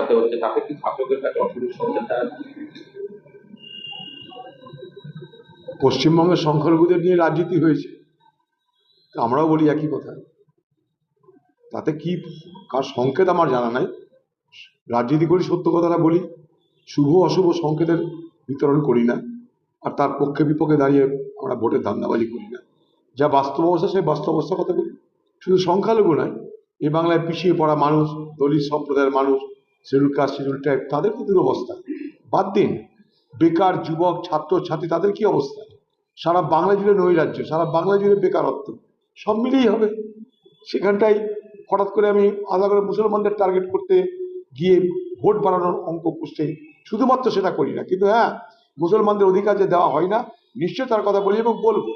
দেখাতে হচ্ছে, তাতে কি শাসকের কাছে অসুবিধার সম্মুখীন তারা? পশ্চিমবঙ্গের সংখ্যালঘুদের নিয়ে রাজনীতি হয়েছে, আমরাও বলি একই কথা। তাতে কি কার সংকেত আমার জানা নাই। রাজনীতি করি, সত্য কথাটা বলি, শুভ অশুভ সংকেতের বিতরণ করি না, আর তার পক্ষে বিপক্ষে দাঁড়িয়ে আমরা ভোটের ধান্দাবাজি করি না। যা বাস্তব অবস্থা সেই বাস্তব অবস্থার কথা বলি। শুধু সংখ্যালঘু নয়, এই বাংলায় পিছিয়ে পড়া মানুষ, দলিত সম্প্রদায়ের মানুষ, শিডিউল কাস্ট, শিডিউল ট্রাইব, তাদের কি দুরবস্থা বাদ দিন। বেকার যুবক, ছাত্র ছাত্রী, তাদের কি অবস্থা? সারা বাংলা জুড়ে নৈরাজ্য, সারা বাংলা জুড়ে বেকারত্ব, সব মিলিয়েই হবে। সেখানটাই হঠাৎ করে আমি আলাদা করে মুসলমানদের টার্গেট করতে গিয়ে ভোট বাড়ানোর অঙ্ক পুষতে শুধুমাত্র সেটা করি না, কিন্তু হ্যাঁ, মুসলমানদের অধিকার যে দেওয়া হয় না, নিশ্চয় তার কথা বলি এবং বলবো,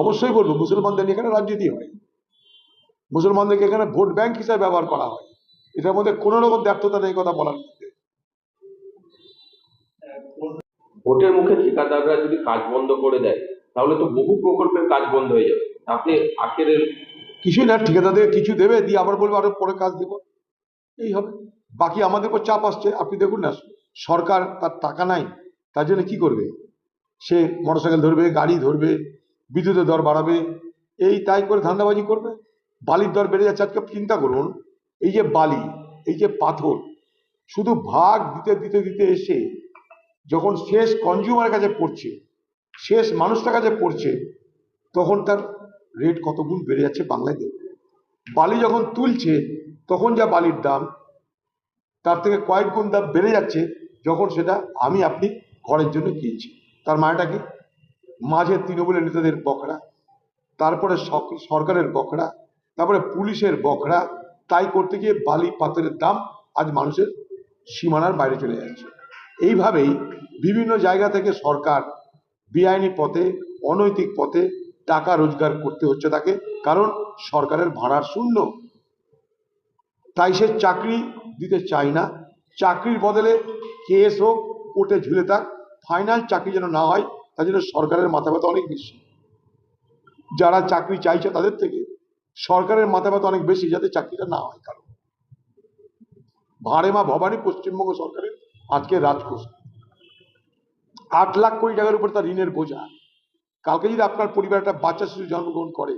অবশ্যই বলবো। মুসলমানদের নিয়ে এখানে রাজনীতি হয়, মুসলমানদেরকে এখানে ভোট ব্যাংক হিসাবে ব্যবহার করা হয়, এটার মধ্যে কোনো রকম ব্যর্থতা নেই কথা বলার মধ্যে। ভোটের মুখে ঠিকাদাররা যদি কাজ বন্ধ করে দেয়, তাহলে তো বহু প্রকল্পের কাজ বন্ধ হয়ে যাবে। আপনি আখের কিছুই না, ঠিকাদারদের কিছু দেবে, দিয়ে আবার বলবে আরো পরে কাজ দেবো, এই হবে। বাকি আমাদের উপর চাপ আসছে। আপনি দেখুন না, সরকার তার টাকা নাই, তার জন্য কি করবে? সে মোটরসাইকেল ধরবে, গাড়ি ধরবে, বিদ্যুতের দর বাড়াবে, এই তাই করে ধান্দাবাজি করবে। বালির দর বেড়ে যাচ্ছে। আজকে চিন্তা করুন, এই যে বালি, এই যে পাথর, শুধু ভাগ দিতে দিতে দিতে এসে যখন শেষ কনজিউমারের কাছে পড়ছে, শেষ মানুষটার কাছে পড়ছে, তখন তার রেট কত গুণ বেড়ে যাচ্ছে বাংলায় দেখবে। বালি যখন তুলছে তখন যা বালির দাম, তার থেকে কয়েক গুণ দাম বেড়ে যাচ্ছে যখন সেটা আমি আপনি ঘরের জন্য কিনছি। তার মানেটা কি? মাঝে তৃণমূলের নেতাদের বকরা, তারপরে সরকারের বকরা, তারপরে পুলিশের বকরা, তাই করতে গিয়ে বালি পাথরের দাম আজ মানুষের সীমানার বাইরে চলে যাচ্ছে। এইভাবেই বিভিন্ন জায়গা থেকে সরকার বেআইনি পথে, অনৈতিক পথে টাকা রোজগার করতে হচ্ছে তাকে, কারণ সরকারের ভাড়ার শূন্য। তাই সে চাকরি দিতে চায় না। চাকরির বদলে কেস হোক, কোর্টে ঝুলে থাক, ফাইনাল চাকরি যেন না হয়, তার জন্য সরকারের মাথা ব্যথা অনেক বেশি। যারা চাকরি চাইছে তাদের থেকে সরকারের মাথা ব্যথা অনেক বেশি, যাতে চাকরিটা না হয়। কারণ ভাড়ে মা ভবানী পশ্চিমবঙ্গ সরকারের আজকে রাজকোষ 8 লাখ কোটি টাকার উপর তার ঋণের বোঝা। কালকে যদি আপনার পরিবার একটা বাচ্চা শিশু জন্মগ্রহণ করে,